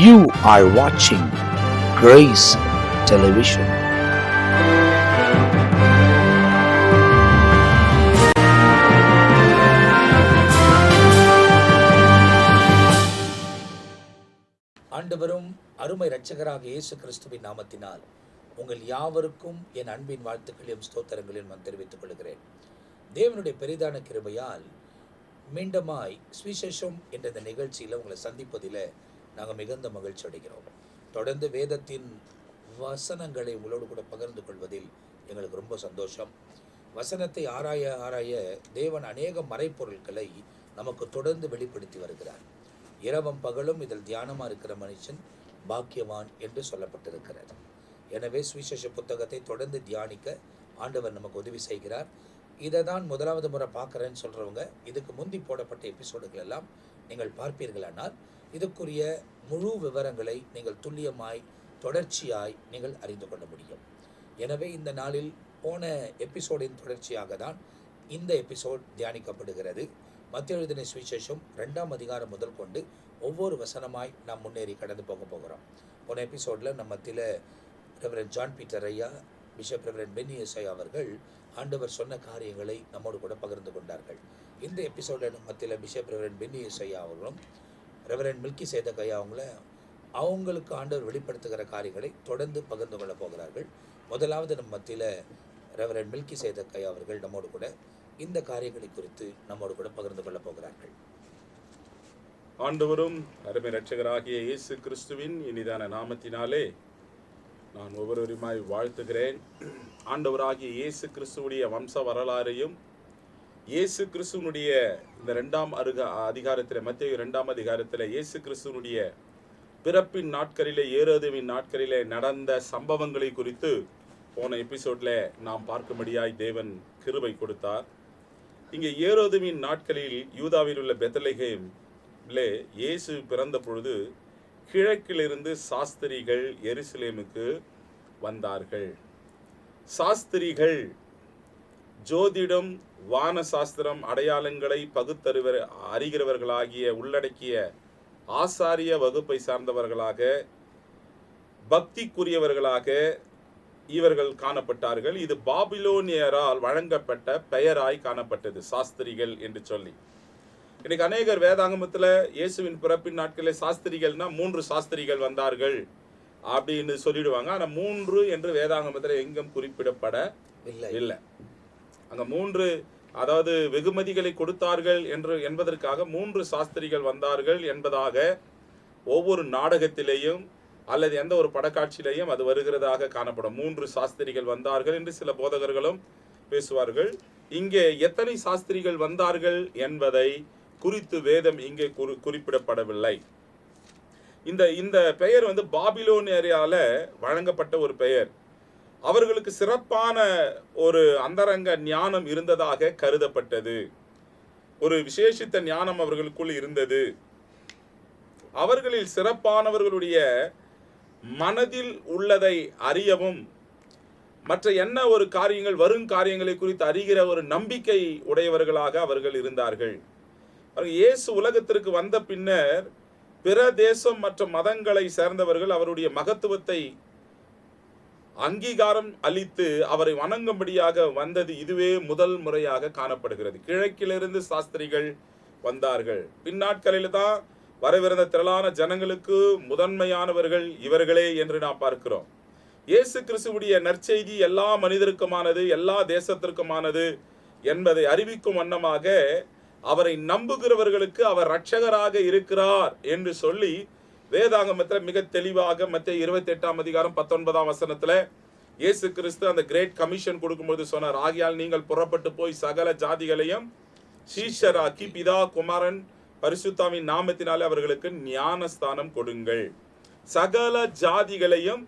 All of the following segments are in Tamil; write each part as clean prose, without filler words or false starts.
You are watching Grace Television. ஆண்டவரும் அருமை இரட்சகராக இயேசு கிறிஸ்துவின் நாமத்தினால் உங்கள் யாவருக்கும் என் அன்பின் வாழ்த்துக்களையும் ஸ்தோத்திரங்களையும் நான் தெரிவித்துக் கொள்கிறேன். தேவனுடைய பெரிதான கிருபையால் மீண்டுமாய் சுவிசேஷம் என்ற இந்த நிகழ்ச்சியில் உங்களை சந்திப்பதில் நாங்கள் மிகுந்த மகிழ்ச்சி அடைகிறோம். தொடர்ந்து வேதத்தின் வசனங்களை உங்களோடு கூட பகிர்ந்து கொள்வதில் எங்களுக்கு ரொம்ப சந்தோஷம். வசனத்தை ஆராய ஆராய தேவன் அநேக மறைப்பொருட்களை நமக்கு தொடர்ந்து வெளிப்படுத்தி வருகிறார். இரவும் பகலும் இதில் தியானமாக இருக்கிற மனுஷன் பாக்கியவான் என்று சொல்லப்பட்டிருக்கிறது. எனவே சுவிசேஷ புத்தகத்தை தொடர்ந்து தியானிக்க ஆண்டவர் நமக்கு உதவி செய்கிறார். இதை தான் முதலாவது முறை பார்க்குறேன்னு சொல்கிறவங்க இதுக்கு முந்தி போடப்பட்ட எபிசோடுகள் எல்லாம் நீங்கள் பார்ப்பீர்களானால் இதுக்குரிய முழு விவரங்களை நீங்கள் துல்லியமாய் தொடர்ச்சியாய் நீங்கள் அறிந்து கொள்ள முடியும். எனவே இந்த நாளில் போன எபிசோடின் தொடர்ச்சியாக தான் இந்த எபிசோட் தியானிக்கப்படுகிறது. மத்தேயு எழுதின சுவிசேஷம் 2ஆம் அதிகாரம் முதல் கொண்டு ஒவ்வொரு வசனமாய் நாம் முன்னேறி கடந்து போகிறோம். போன எபிசோடில் நம்ம மத்தியில் ரெவரண்ட் ஜான் பீட்டர் ஐயா, பிஷப் ரெவரண்ட் பென்னி ஐயா அவர்கள் ஆண்டவர் சொன்ன காரியங்களை நம்மோடு கூட பகிர்ந்து கொண்டார்கள். இந்த எபிசோடில் நம்ம மத்தியில் பிஷப் ரெவரண்ட் பென்னி ஐயா அவர்களும் ரெவரண்ட் மில்கிசேதக் ஐயா அவங்களுக்கு ஆண்டவர் வெளிப்படுத்துகிற காரியங்களை தொடர்ந்து பகிர்ந்து கொள்ள போகிறார்கள். முதலாவது நம்ம மத்தியில் ரெவரண்ட் மில்கிசேதக் ஐயா அவர்கள் நம்மோடு கூட இந்த காரியங்களை குறித்து நம்மோடு கூட பகிர்ந்து கொள்ள போகிறார்கள். ஆண்டவரும் அருமை இரட்சகராகிய இயேசு கிறிஸ்துவின் இனிதான நாமத்தினாலே நான் ஒவ்வொருவருமாய் வாழ்த்துகிறேன். ஆண்டவராகிய இயேசு கிறிஸ்துவுடைய வம்ச வரலாறையும் இயேசு கிறிஸ்துவனுடைய இந்த 2ஆம் அதிகாரத்தில் மத்தேயு 2ஆம் அதிகாரத்தில் இயேசு கிறிஸ்துவனுடைய பிறப்பின் நாட்களிலே ஏரோதுவின் நாட்களிலே நடந்த சம்பவங்களை குறித்து போன எபிசோட்ல நாம் பார்க்கும்படியாய் தேவன் கிருபை கொடுத்தார். இங்கே ஏரோதுவின் நாட்களில் யூதாவில் உள்ள பெத்லகேமிலே இயேசு பிறந்த பொழுது கிழக்கிலிருந்து சாஸ்திரிகள் எருசலேமுக்கு வந்தார்கள். சாஸ்திரிகள் ஜோதிடம், வான சாஸ்திரம், அடையாளங்களை அறிகிறவர்களாகிய உள்ளடக்கிய ஆசாரிய வகுப்பை சார்ந்தவர்களாக, பக்திக்குரியவர்களாக இவர்கள் காணப்பட்டார்கள். இது பாபிலோனியரால் வழங்கப்பட்ட பெயராய் காணப்பட்டது, சாஸ்திரிகள் என்று சொல்லி. இன்னைக்கு அநேகர் வேதாகமத்தில் இயேசுவின் பிறப்பின் நாட்களில் சாஸ்திரிகள்னா 3 சாஸ்திரிகள் வந்தார்கள் அப்படின்னு சொல்லிடுவாங்க. ஆனால் 3 என்று வேதாகமத்தில் எங்கும் குறிப்பிடப்படவில்லை. அங்கே 3, அதாவது வெகுமதிகளை கொடுத்தார்கள் என்பதற்காக 3 சாஸ்திரிகள் வந்தார்கள் என்பதாக ஒவ்வொரு நாடகத்திலேயும் அல்லது எந்த ஒரு படக்காட்சியிலையும் அது வருகிறதாக காணப்படும். 3 சாஸ்திரிகள் வந்தார்கள் என்று சில போதகர்களும் பேசுவார்கள். இங்கே எத்தனை சாஸ்திரிகள் வந்தார்கள் என்பதை குறித்து வேதம் இங்கே குறிப்பிடப்படவில்லை. இந்த பெயர் பாபிலோனியரால வழங்கப்பட்ட ஒரு பெயர். அவர்களுக்கு சிறப்பான ஒரு அந்தரங்க ஞானம் இருந்ததாக கருதப்பட்டது. ஒரு விசேஷித்த ஞானம் அவர்களுக்குள் இருந்தது. அவர்களில் சிறப்பானவர்களுடைய மனதில் உள்ளதை அறியவும் மற்ற என்ன ஒரு காரியங்கள் வரும் காரியங்களை குறித்து அறிகிற ஒரு நம்பிக்கை உடையவர்களாக அவர்கள் இருந்தார்கள். இயேசு உலகத்திற்கு வந்த பின்னர் பிற தேசம் மற்ற மதங்களை சேர்ந்தவர்கள் அவருடைய மகத்துவத்தை அங்கீகாரம் அளித்து அவரை வணங்கும்படியாக வந்தது இதுவே முதல் முறையாக காணப்படுகிறது. கிழக்கிலிருந்து சாஸ்திரிகள் வந்தார்கள். பின்னாட்களில் தான் வரவிருந்த திரளான ஜனங்களுக்கு முதன்மையானவர்கள் இவர்களே என்று நாம் பார்க்கிறோம். இயேசு கிறிஸ்துவுடைய நற்செய்தி எல்லா மனிதருக்குமானது, எல்லா தேசத்திற்குமானது என்பதை அறிவிக்கும் வண்ணமாக அவரை நம்புகிறவர்களுக்கு அவர் இரட்சகராக இருக்கிறார் என்று சொல்லி வேதாகமத்தில் மிக தெளிவாக மத்தேயு 28ஆம் அதிகாரம் 19ஆம் வசனத்தில் இயேசு கிறிஸ்து அந்த கிரேட் கமிஷன் கொடுக்கும்போது சொன்னார், ஆகையால் நீங்கள் புறப்பட்டு போய் சகல ஜாதிகளையும் சீஷராக்கி பிதா குமாரன் பரிசுத்தாவின் நாமத்தினாலே அவர்களுக்கு ஞானஸ்தானம் கொடுங்கள். சகல ஜாதிகளையும்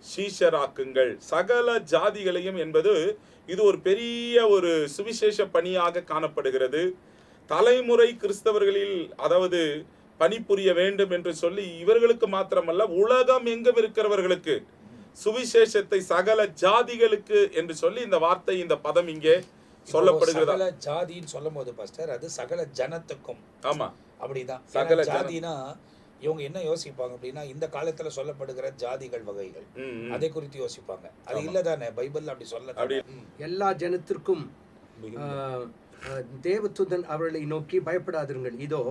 சீஷராக்குங்கள். சகல ஜாதிகளையும் என்பது இது ஒரு பெரிய ஒரு சுவிசேஷ பணியாக காணப்படுகிறது. தலைமுறை கிறிஸ்தவர்களில் அதாவது பணிபுரிய வேண்டும் என்று சொல்லி இவர்களுக்கு மாத்திரமல்ல உலகம் எங்கும் இருக்கிறவர்களுக்கு சுவிசேஷத்தை சகல ஜாதிகளுக்கு என்று சொல்லி இந்த வார்த்தை, இந்த பதம் இங்கே சொல்லப்படுகிறது. சகல ஜாதின்னு சொல்லும் போது பாஸ்டர் அது சகல ஜனத்துக்கும். ஆமா, அப்படிதான். சகல ஜாதினா இவங்க என்ன யோசிப்பாங்க அப்படின்னா, இந்த காலத்துல சொல்லப்படுகிற ஜாதிகள் வகைகள் அதை குறித்து யோசிப்பாங்க. அது இல்லதானே பைபிள்ல அப்படி சொல்ல. எல்லா ஜனத்திற்கும் தேவதூதன் அவர்களை நோக்கி பயப்படாதிருங்கள், இதோ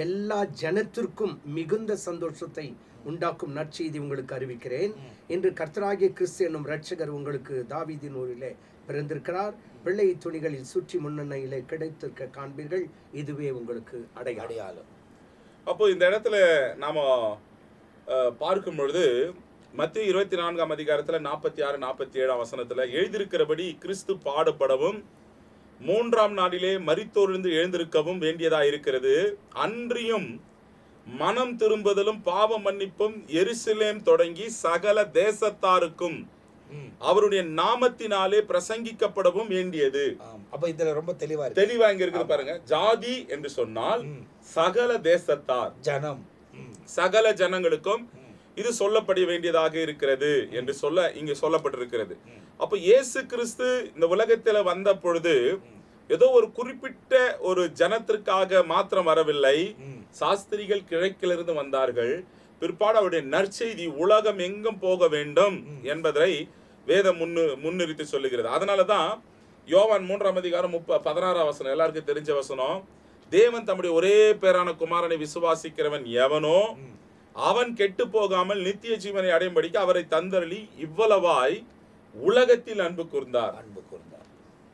எல்லா ஜனத்திற்கும் மிகுந்த சந்தோஷத்தை உண்டாக்கும் நற்செய்தி உங்களுக்கு அறிவிக்கிறேன். இன்று கர்த்தராகிய கிறிஸ்து என்னும் இரட்சகர் உங்களுக்கு தாவீதின் ஊரிலே பிறந்திருக்கிறார். பிள்ளை துணிகளில் சுற்றி முன்னணியிலே கிடைத்திருக்க காண்பீர்கள், இதுவே உங்களுக்கு அடையாளம். அப்போ இந்த இடத்துல நாம பார்க்கும் பொழுது மத்திய 24ஆம் அதிகாரத்துல 46, 47 வசனத்துல எழுதியிருக்கிறபடி கிறிஸ்து பாடுபடவும் 3ஆம் நாளிலே மரித்தோரிலிருந்து எழுந்திருக்கவும் வேண்டியதா இருக்கிறது. அன்றியும் மனம் திரும்புதலும் பாவ மன்னிப்பும் எருசலேம் தொடங்கி சகல தேசத்தாருக்கும் அவருடைய நாமத்தினாலே பிரசங்கிக்கப்படவும் வேண்டியது. அப்ப இதுல ரொம்ப தெளிவா இங்க இருக்குது பாருங்க. ஜாதி என்று சொன்னால் சகல தேசத்தார், ஜனம், சகல ஜனங்களுக்கும் இது சொல்லப்பட வேண்டியதாக இருக்கிறது என்று இங்க சொல்லப்பட்டிருக்கிறது. அப்ப இயேசு கிறிஸ்து இந்த உலகத்துல வந்த பொழுது ஏதோ ஒரு குறிப்பிட்ட ஒரு ஜனத்திற்காக மாத்திரம் வரவில்லை. சாஸ்திரிகள் கிழக்கிலிருந்து வந்தார்கள். பிற்பாடு அவருடைய நற்செய்தி உலகம் எங்கும் போக வேண்டும் என்பதை வேதம் முன்னிறுத்தி சொல்லுகிறது. அதனாலதான் யோவான் 3ஆம் அதிகாரம் 16ஆம் வசனம் எல்லாருக்கும் தெரிஞ்ச வசனம், தேவன் தம்முடைய ஒரே பேரான குமாரனை விசுவாசிக்கிறவன் எவனோ அவன் கெட்டு போகாமல் நித்திய ஜீவனை அடையும்படிக்கு அவரை தந்தருளி இவ்வளவாய் உலகத்தில் அன்பு கூர்ந்தார்.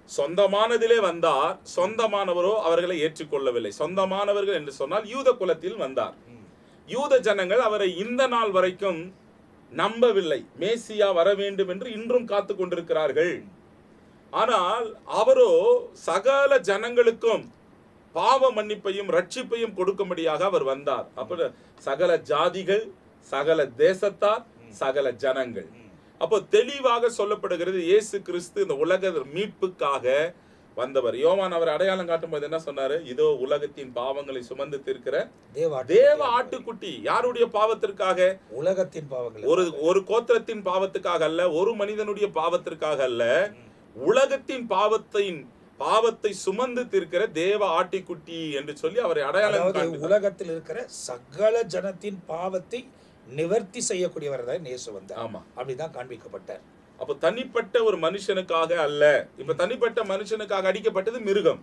சொந்தமானதிலே வந்தார், சொந்தமானவரோ அவர்களை ஏற்றுக்கொள்ளவில்லை. சொந்தமானவர்கள் என்று சொன்னால் யூத குலத்தில் வந்தார். யூத ஜனங்கள் அவரை இந்த நாள் வரைக்கும் நம்பவில்லை. மேசியா வர வேண்டும் என்று இன்றும் காத்து கொண்டிருக்கிறார்கள். ஆனால் அவரோ சகல ஜனங்களுக்கும் பாவ மன்னிப்பையும் ரட்சிப்பையும் கொடுக்கும்படியாக அவர் வந்தார். அப்ப சகல ஜாதிகள், சகல தேசத்தார், சகல ஜனங்கள். அப்போ தெளிவாக சொல்லப்படுகிறது இயேசு கிறிஸ்து இந்த உலக மீட்புக்காக வந்தவர். யோவான் அவர் அடையாளம் காட்டும் போது என்ன சொன்னாரு? இதோ உலகத்தின் பாவங்களை சுமந்து தீர்க்கிற தேவ ஆட்டுக்குட்டி. யாருடைய பாவத்திற்காக? உலகத்தின் பாவங்கள். ஒரு கோத்திரத்தின் பாவத்துக்காக அல்ல, ஒரு மனிதனுடைய பாவத்திற்காக அல்ல, உலகத்தின் பாவத்தை சுமந்து தீர்க்கிற தேவ ஆட்டுக்குட்டி என்று சொல்லி அவரை அடையாளம். உலகத்தில் இருக்கிற சகல ஜனத்தின் பாவத்தை நிவர்த்தி செய்யக்கூடியவர் தான் இயேசு வந்தார். ஆமா, அப்படிதான் காண்பிக்கப்பட்டார். அப்ப தனிப்பட்ட ஒரு மனுஷனுக்காக அல்ல. இப்ப தனிப்பட்ட மனுஷனுக்காக அடிக்கப்பட்டது மிருகம்,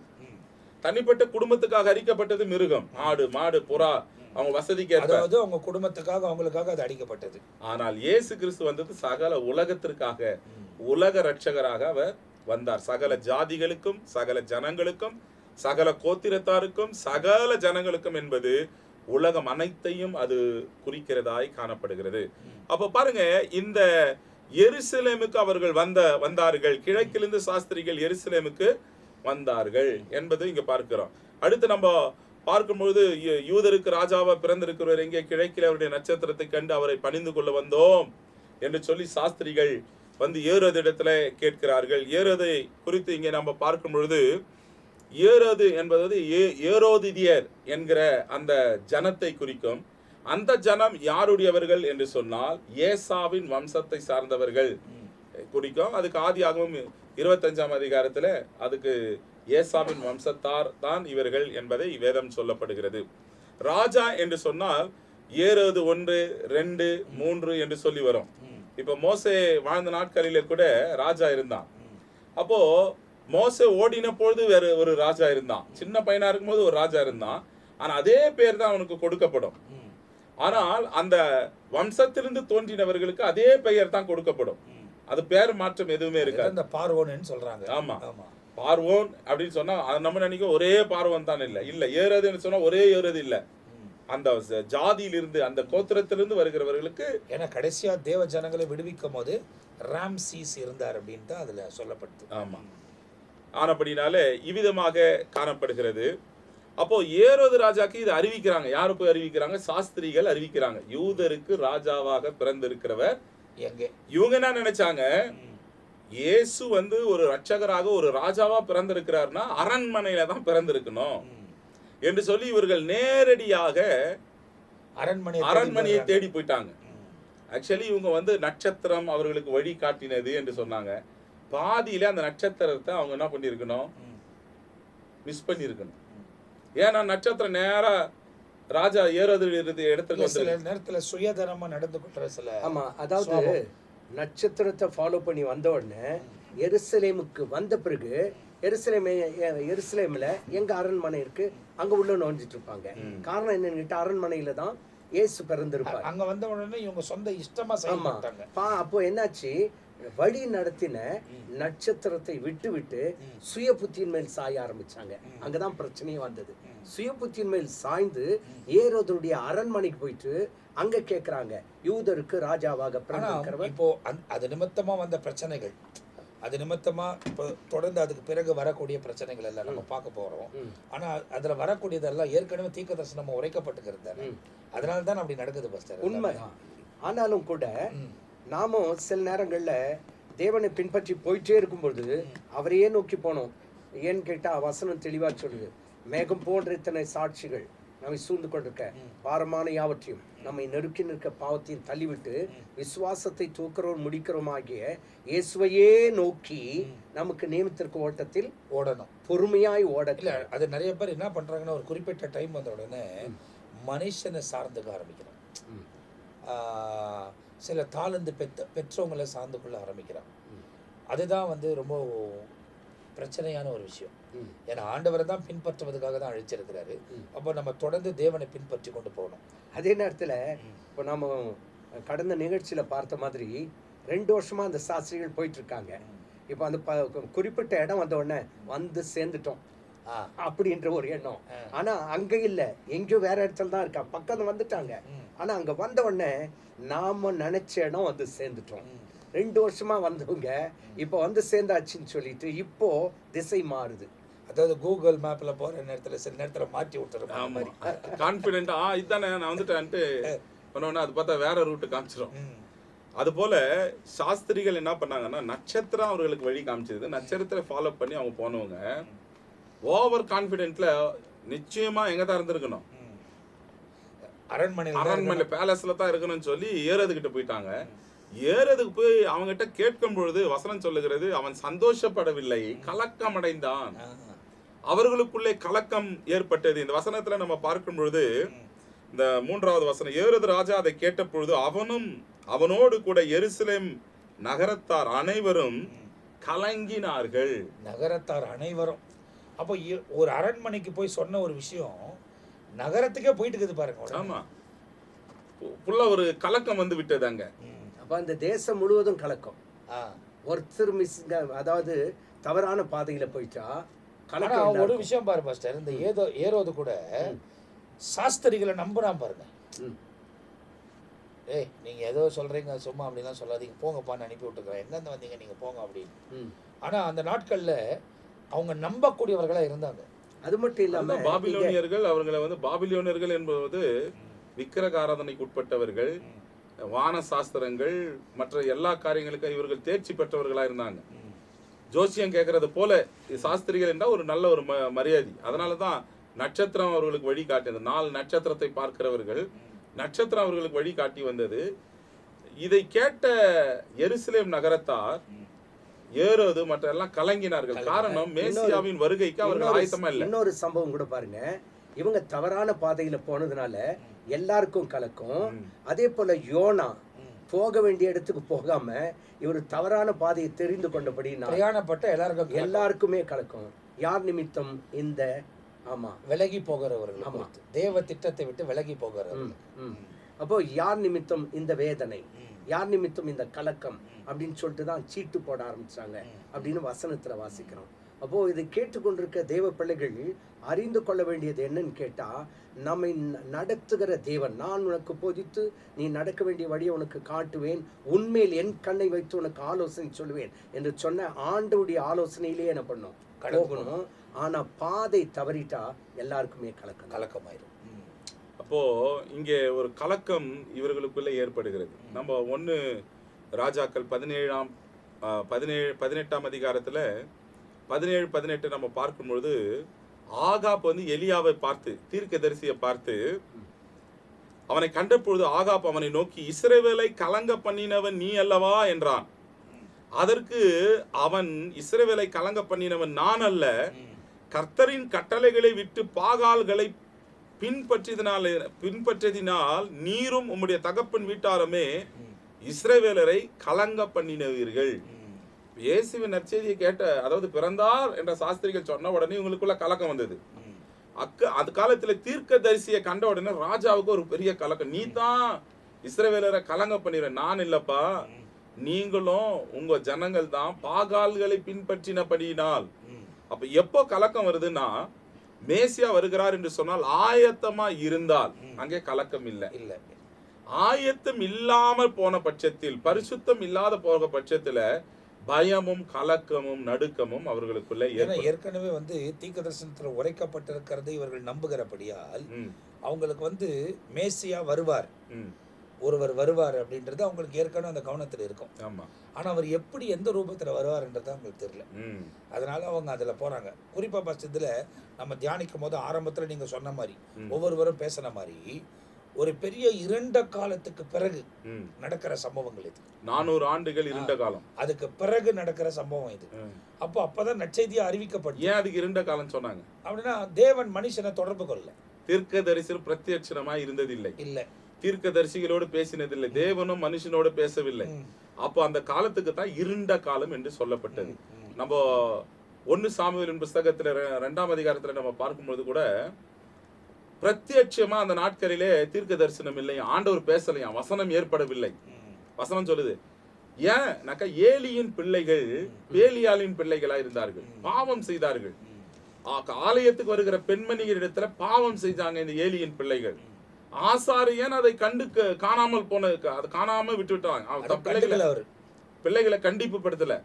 தனிப்பட்ட குடும்பத்துக்காக அடிக்கப்பட்டது மிருகம், ஆடு மாடு புறா, அவங்க வசதிக்கு அதாவது அவங்க குடும்பத்துக்காக அவங்களுக்காக அது அடிக்கப்பட்டது. ஆனால் இயேசு கிறிஸ்து வந்தது சகல உலகத்திற்காக, உலக ரட்சகராக அவர் வந்தார். சகல ஜாதிகளுக்கும், சகல ஜனங்களுக்கும், சகல கோத்திரத்தாருக்கும், சகல ஜனங்களுக்கும் என்பது உலகம் அனைத்தையும் அது குறிக்கிறதாய் காணப்படுகிறது. அப்ப பாருங்க, இந்த எருசலேமுக்கு அவர்கள் வந்தார்கள். கிழக்கிலிருந்து சாஸ்திரிகள் எருசலேமுக்கு வந்தார்கள் என்பது இங்க பார்க்கிறோம். அடுத்து நம்ம பார்க்கும்பொழுது யூதருக்கு ராஜாவா பிறந்திருக்கிறவர் எங்கே? கிழக்கில் அவருடைய நட்சத்திரத்தை கண்டு அவரை பணிந்து கொள்ள வந்தோம் என்று சொல்லி சாஸ்திரிகள் வந்து ஏரோது இடத்துல கேட்கிறார்கள். ஏரோதை குறித்து இங்கே நம்ம பார்க்கும் பொழுது, ஏரோது என்பது ஏரோதியர் என்கிற அந்த ஜனத்தை குறிக்கும். அந்த ஜனம் யாருடையவர்கள் என்று சொன்னால் ஏசாவின் வம்சத்தை சார்ந்தவர்கள் குறிக்கும். அதுக்கு ஆதியாகமம் 25ஆம் அதிகாரத்துல அதுக்கு ஏசாவின் வம்சத்தார் தான் இவர்கள் என்பதை வேதம் சொல்லப்படுகிறது. ராஜா என்று சொன்னால் ஏரோது 1, 2, 3 என்று சொல்லி வரும். இப்ப மோசே வாழ்ந்த நாட்களிலே கூட ராஜா இருந்தான். அப்போ மோசே ஓடின பொழுது வேற ஒரு ராஜா இருந்தான். சின்ன பையனா இருக்கும்போது ஒரு ராஜா இருந்தான். ஆனா அதே பேர் தான் அவனுக்கு கொடுக்கப்படும். ஆனால் அந்த வம்சத்திலிருந்து தோன்றினவர்களுக்கு அதே பெயர் தான் கொடுக்கப்படும். அது பேர் மாற்றம் எதுவுமே இருக்காது. அந்த பார்வோன்னு சொல்றாங்க. ஆமா, பார்வோன் அப்படின்னு சொன்னா நம்ம நினைக்கும் ஒரே பார்வோன் தான். இல்ல ஏறுதுன்னு சொன்னா ஒரே ஏறுது இல்ல, அந்த ஜாதியிலிருந்து அந்த கோத்திரத்திலிருந்து வருகிறவர்களுக்கு. ஏன்னா கடைசியா தேவ ஜனங்களை விடுவிக்கும் போது ராம்சீஸ் இருந்தார் அப்படின்னு தான் அதுல சொல்லப்படுது. ஆமா, ஆனபடினாலே இவ்விதமாக காணப்படுகிறது. அப்போ ஏரோது ராஜாக்கு இது அறிவிக்கிறாங்க. யாரு போய் அறிவிக்கிறாங்க? சாஸ்திரிகள் அறிவிக்கிறாங்க. யூதருக்கு ராஜாவாக பிறந்திருக்கிறவர் எங்கே? இவங்க என்ன நினைச்சாங்க? இயேசு வந்து ஒரு ரட்சகராக ஒரு ராஜாவா பிறந்திருக்கிறார்னா அரண்மனையில தான் பிறந்திருக்கணும் என்று சொல்லி இவர்கள் நேரடியாக அரண்மனையை தேடி போயிட்டாங்க. ஆக்சுவலி இவங்க வந்து நட்சத்திரம் அவர்களுக்கு வழி காட்டினது என்று சொன்னாங்க. பாதியில அந்த நட்சத்திரத்தை அவங்க என்ன பண்ணிருக்கணும்? மிஸ் பண்ணிருக்கணும். ஏன்னா நட்சத்திரம் நேரா ராஜா ஏரோதிலிருந்து இடத்துக்கு இல்ல, சில வந்து நேரத்துல சுயதனமா நடந்து கொள்ற சில ஆமா, அதாவது நட்சத்திரத்தை ஃபாலோ பண்ணி வந்த உடனே எருசலேமுக்கு வந்த பிறகு எருசலேம்ல எங்க அரண்மனை இருக்கு அங்க உள்ள நுழைஞ்சிட்டு இருப்பாங்க. காரணம் என்னன்னு கேட்டா அரண்மனையில தான் இயேசு பிறந்திருப்பார். அங்க வந்த உடனே இவங்க சொந்த இஷ்டமா செய்ய ஆமா, மாட்டாங்க. அப்போ என்னாச்சு, வழி நடத்தின நட்சத்திரத்தை விட்டு விட்டு சுய புத்தியின் மேல் சாய ஆரம்பிச்சாங்க. அங்கதான் பிரச்சனையே வந்தது. சுய புத்தியின் மேல் சாய்ந்து ஏரோதுடைய அரண்மனைக்கு போயிட்டு அங்க கேக்குறாங்க, யூதருக்கு ராஜாவாக பிறந்திருக்கிறவர். இப்போ அது நிமித்தமா வந்த பிரச்சனைகள், அது நிமித்தமா இப்போ தொடர்ந்து அதுக்கு பிறகு வரக்கூடிய பிரச்சனைகள் எல்லாம் நம்ம பார்க்க போறோம். ஆனா அதுல வரக்கூடியதெல்லாம் ஏற்கனவே தீர்க்க தரிசனம் உரைக்கப்பட்டுக்கிறது தானே, அதனால தான் அப்படி நடக்குது பாஸ்டர். உண்மைதான். ஆனாலும் கூட நாமும் சில நேரங்கள்ல தேவனை பின்பற்றி போயிட்டே இருக்கும்பொழுது அவரையே நோக்கி போனோம். ஏன்னு கேட்டா வசனம் தெளிவா சொல்லுது, மேகம் போன்ற இத்தனை சாட்சிகள் நம்மை சூழ்ந்து கொண்டிருக்க பாரமான யாவற்றையும் நம்மை நெருக்கி நிற்க பாவத்தையும் தள்ளிவிட்டு விசுவாசத்தை தூக்கிறோம் முடிக்கிறோம் ஆகிய இயேசுவையே நோக்கி நமக்கு நியமித்திருக்க ஓட்டத்தில் ஓடணும், பொறுமையாய் ஓட. இல்ல அது நிறைய பேர் என்ன பண்றாங்கன்னா, ஒரு குறிப்பிட்ட டைம் வந்த உடனே மனுஷனை சார்ந்துக்க ஆரம்பிக்கிறான். சில தாளந்து பெற்றவங்களை சார்ந்து கொள்ள ஆரம்பிக்கிறான். அதுதான் வந்து ரொம்ப பிரச்சனையான ஒரு விஷயம். ஏன்னா ஆண்டவரை தான் பின்பற்றுவதற்காக தான் அழைச்சிருக்கிறாரு. அப்போ நம்ம தொடர்ந்து தேவனை பின்பற்றி கொண்டு போகணும். அதே நேரத்தில் இப்போ நம்ம கடந்த நிகழ்ச்சியில பார்த்த மாதிரி 2 வருஷமா அந்த சாஸ்திரிகள் போயிட்டு இருக்காங்க. இப்போ அந்த குறிப்பிட்ட இடம் வந்த உடனே வந்து சேர்ந்துட்டோம் அப்படின்ற ஒரு எண்ணம். ஆனா அங்க இல்ல, எங்கேயோ வேற இடத்துல தான் இருக்கா, பக்கத்துல வந்துட்டாங்க. ஆனா அங்க வந்த உடனே நாம நினைச்ச இடம் வந்து சேர்ந்துட்டோம். 2 வருஷமா வந்தவங்க இப்போ வந்து சேர்ந்தாச்சுன்னு சொல்லிட்டு இப்போ திசை மாறுது. அதாவது கூகுள் மேப்ல போற நேரத்துல சில நேரத்துல மாற்றி விட்டுற மாதிரி கான்பிடென்டா இதுதானே நான் வந்துட்டேன்ட்டு பண்ணோன்னா அது பார்த்தா வேற ரூட்டு காமிச்சிடும். அது போல சாஸ்திரிகள் என்ன பண்ணாங்கன்னா, நட்சத்திரம் அவர்களுக்கு வழி காமிச்சது. நட்சத்திரத்தை ஃபாலோ பண்ணி அவங்க போனவங்க ஓவர் கான்பிடென்ட்ல நிச்சயமா எங்க தான் இருந்திருக்கணும், அரண்மனை பேலஸ்ல தான் இருக்கணும்னு சொல்லி ஏறதுகிட்ட போயிட்டாங்க. ஏறதுக்கு போய் அவங்ககிட்ட கேட்கும் பொழுது வசனம் சொல்லுகிறது, அவன் சந்தோஷப்படவில்லை, கலக்கம் அடைந்தான். அவர்களுக்குள்ளே கலக்கம் ஏற்பட்டது. இந்த வசனத்துல நம்ம பார்க்கும் பொழுது இந்த 3வது வசனம், ஏரோது ராஜா அதை கேட்ட பொழுது அவனும் அவனோடு கூட எருசலேம் நகரத்தார் அனைவரும் கலங்கினார்கள். நகரத்தார் அனைவரும். அப்போ ஒரு அரண்மனைக்கு போய் சொன்ன ஒரு விஷயம் நகரத்துக்கே போயிட்டு இருக்குது பாருங்க. ஆமா, ஃபுல்லா ஒரு கலக்கம் வந்து விட்டது அங்க. அப்ப அந்த தேசம் முழுவதும் கலக்கம். ஒருத்தர் அதாவது தவறான பாதையில போயிட்டா கலக்கம். ஒரு விஷயம் பாரு பாஸ்டர், இந்த ஏரோது கூட சாஸ்திரிகளை நம்புறான் பாருங்க. ஏய் நீங்க ஏதோ சொல்றீங்க சும்மா அப்படிலாம் சொல்லாதீங்க, போங்கப்பான்னு அனுப்பி விட்டுக்கிறேன், எங்கேருந்து வந்தீங்க நீங்க போங்க அப்படின்னு. ஆனா அந்த நாட்கள்ல அவங்க நம்பக்கூடியவர்களா இருந்தாங்க. அது மட்டும் இல்லாம பாபிலோனியர்கள், அவர்களை வந்து பாபிலோனியர்கள் என்பது விக்கிரக ஆராதனைக்கு உட்பட்டவர்கள், வான சாஸ்திரங்கள் மற்ற எல்லா காரியங்களுக்கும் இவர்கள் தேர்ச்சி பெற்றவர்களா இருந்தாங்க. ஜோசியம் கேட்கறது போல சாஸ்திரிகள் என்றால் ஒரு நல்ல ஒரு மரியாதை. அதனாலதான் நட்சத்திரம் அவர்களுக்கு வழி காட்டியது. 4 நட்சத்திரத்தை பார்க்கிறவர்கள், நட்சத்திரம் அவர்களுக்கு வழி காட்டி வந்தது. இதை கேட்ட எருசலேம் நகரத்தார் ஏரோது மற்ற எல்லாம் கலங்கினார்கள். காரணம், மேசியாவின் வருகைக்கு அவர்கள் ஆயத்தமா இல்லை. இன்னொரு சம்பவம் கூட பாருங்க, இவங்க தவறான பாதையில போனதுனால எல்லாருக்கும் கலக்கும். அதே போல யோனா போக வேண்டிய இடத்துக்கு போகாம இவர் தவறான பாதையை தெரிந்து கொண்டபடி பிரயாணப்பட்ட எல்லாருக்குமே கலக்கும். யார் நிமித்தம்? இந்த விலகி போகிறவர்கள், தேவ திட்டத்தை விட்டு விலகி போகிறவர்கள். அப்போ யார் நிமித்தம் இந்த வேதனை, யார் நிமித்தம் இந்த கலக்கம் அப்படின்னு சொல்லிட்டு தான் சீட்டு போட ஆரம்பிச்சாங்க அப்படின்னு வசனத்துல வாசிக்கிறோம். அப்போ இதை கேட்டுக்கொண்டிருக்க தேவ பிள்ளைகள் அறிந்து கொள்ள வேண்டியது என்னன்னு கேட்டா, நம்மை நடத்துகிற தேவன், நான் உனக்கு போதித்து நீ நடக்க வேண்டிய வழியை உனக்கு காட்டுவேன், உண்மையில் என் கண்ணை வைத்து உனக்கு ஆலோசனை சொல்லுவேன் என்று சொன்ன ஆண்டவருடைய ஆலோசனையிலேயே என்ன பண்ணும், கடக்கணும். ஆனா பாதை தவறிட்டா எல்லாருக்குமே கலக்கமாயிரும். அப்போ இங்கே ஒரு கலக்கம் இவர்களுக்குள்ள ஏற்படுகிறது. நம்ம 1 ராஜாக்கள் 18ஆம் அதிகாரத்துல 17-18 நம்ம பார்க்கும் பொழுது, ஆகாப் வந்து எலியாவை பார்த்து, தீர்க்கதரிசியை பார்த்து, அவனை கண்ட பொழுது ஆகாப் அவனை நோக்கி, இஸ்ரவேலை கலங்க பண்ணினவன் நீ அல்லவா என்றான். அதற்கு அவன், இஸ்ரவேலை கலங்க பண்ணினவன் நான் அல்ல, கர்த்தரின் கட்டளைகளை விட்டு பாகால்களை பின்பற்றதினால் நீரும் உம்முடைய தகப்பன் வீட்டாருமே இஸ்ரவேலரை கலங்க பண்ணினவீர்கள். இயேசுவின் நற்செய்தியை கேட்ட, அதாவது பிறந்தார் என்ற சாஸ்திரிகள் சொன்ன உடனே இவங்களுக்குள்ள கலக்கம் வந்தது. அந்த காலத்துல தீர்க்க தரிசியை கண்ட உடனே ராஜாவுக்கு ஒரு பெரிய கலக்கம். நீ தான் இஸ்ரவேலரை கலங்க பண்ணிடுற. நான் இல்லப்பா, நீங்களும் உங்க ஜனங்கள் தான் பாகால்களை பின்பற்றினபடியினால். அப்ப எப்போ கலக்கம் வருதுன்னா, மேசியா வருகிறார் என்று சொன்னால் ஆயத்தமா இருந்தால் அங்கே கலக்கம் இல்லை. ஆயத்தம் இல்லாமல் போன பட்சத்தில், பரிசுத்தம் இல்லாத போக பட்சத்துல பயமும் கலக்கமும் நடுக்கமும் அவர்களுக்குள்ள ஏற்கனவே தீர்க்க தரிசனத்துல உரைக்கப்பட்டிருக்கிறதை இவர்கள் நம்புகிறபடியால் அவங்களுக்கு மேசியா வருவார், ஒருவர் வருவார் அப்படின்றது அவங்களுக்கு ஏற்கனவே அந்த கவனத்தில் இருக்கும். ஆனா அவர் எப்படி எந்த ரூபத்துல வருவார்ன்றது அவங்களுக்கு தெரியல. அதனால அவங்க அதுல போறாங்க. குறிப்பா பட்சத்துல நம்ம தியானிக்கும் போது ஆரம்பத்துல நீங்க சொன்ன மாதிரி ஒவ்வொருவரும் பேசின மாதிரி ஒரு பெரிய இருண்ட காலத்துக்கு பிறகு நடக்கிற சம்பவங்கள் இது. 400 ஆண்டுகள் இருண்ட காலம், அதுக்கு பிறகு நடக்கிற சம்பவம் இது. அப்பதான் நற்செய்தியா அறிவிக்கப்பட்டு. ஏன் அதுக்கு இருண்ட காலம் சொன்னாங்க அப்படின்னா, தேவன் மனுஷனை தொடர்பு கொள்ள தீர்க்க தரிசனம் பிரத்யட்சணமா இருந்ததில்லை, இல்ல தீர்க்க தரிசிகளோடு பேசினதில்லை, தேவனும் மனுஷனோடு பேசவில்லை. அப்போ அந்த காலத்துக்கு தான் இருண்ட காலம் என்று சொல்லப்பட்டது. நம்ம 1 சாமுவேலின் புஸ்தகத்துல 2ஆம் அதிகாரத்துல நம்ம பார்க்கும்போது கூட பிரத்யட்சமா அந்த நாட்களிலே தீர்க்க தரிசனம் இல்லையா, ஆண்டவர் பேசலையா, வசனம் ஏற்படவில்லை. வசனம் சொல்லுது. ஏன் ஏலியின் பிள்ளைகள் பேலியாளின் பிள்ளைகளா இருந்தார்கள், பாவம் செய்தார்கள். ஆலயத்துக்கு வருகிற பெண்மணிகளிடத்துல பாவம் செஞ்சாங்க இந்த ஏலியின் பிள்ளைகள். ஆசாரியன் அதை கண்டு காணாமல் போன, அதை காணாம விட்டுட்டாங்க, பிள்ளைகளை கண்டிப்பு படுத்தல.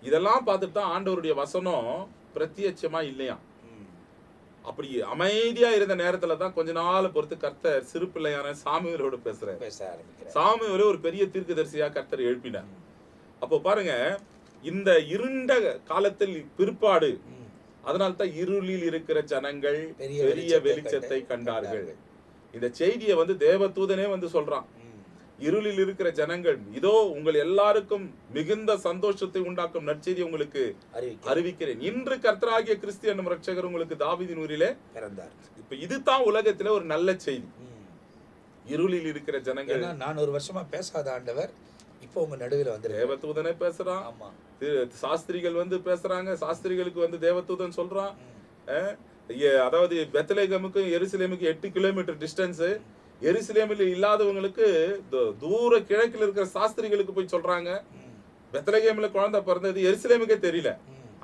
இதெல்லாம் பார்த்துட்டு தான் ஆண்டவருடைய வசனம் பிரத்யட்சமா இல்லையா. அப்படி அமைதியா இருந்த நேரத்துல தான் கொஞ்ச நாள் பொறுத்து கர்த்தர் சிறு பிள்ளையான சாமுவேலோடு பேச ஆரம்பிக்கிறார். சாமுவேலை ஒரு பெரிய தீர்க்கதரிசியா கர்த்தர் எழுப்பினார். அப்போ பாருங்க, இந்த இருண்ட காலத்தில் பிற்பாடு, அதனால்தான் இருளில் இருக்கிற ஜனங்கள் பெரிய வெளிச்சத்தை கண்டார்கள். இந்த செய்தியை தேவதூதனே சொல்றான். இருளில் இருக்கிற ஜனங்கள், இதோ உங்கள் எல்லாருக்கும் மிகுந்த சந்தோஷத்தை உண்டாக்கும் நற்செய்தி உங்களுக்கு அறிவிக்கிறேன். இன்று கர்த்தராகிய கிறிஸ்து என்னும் இரட்சகர் உங்களுக்கு தாவீதின் ஊரிலே பிறந்தார். இப்ப இதுதான் உலகத்துல ஒரு நல்ல செய்தி. இருளில் இருக்கிற ஜனங்கள், 400 வருஷமா பேசாத ஆண்டவர் இப்போ உங்க நடுவில் தேவதூதனே பேசுறான். சாஸ்திரிகள் பேசுறாங்க, சாஸ்திரிகளுக்கு தேவதூதன் சொல்றான். அதாவது பெத்லகேமுக்கும் எருசலேமுக்கும் 8 கிலோமீட்டர் டிஸ்டன்ஸ். எருசலேமில் இல்லாதவங்களுக்கு தூர கிழக்கில் இருக்கிற சாஸ்திரிகளுக்கு போய் சொல்றாங்க. பெத்லகேம்ல குழந்தை பிறந்தது எருசலேமுக்கே தெரியல.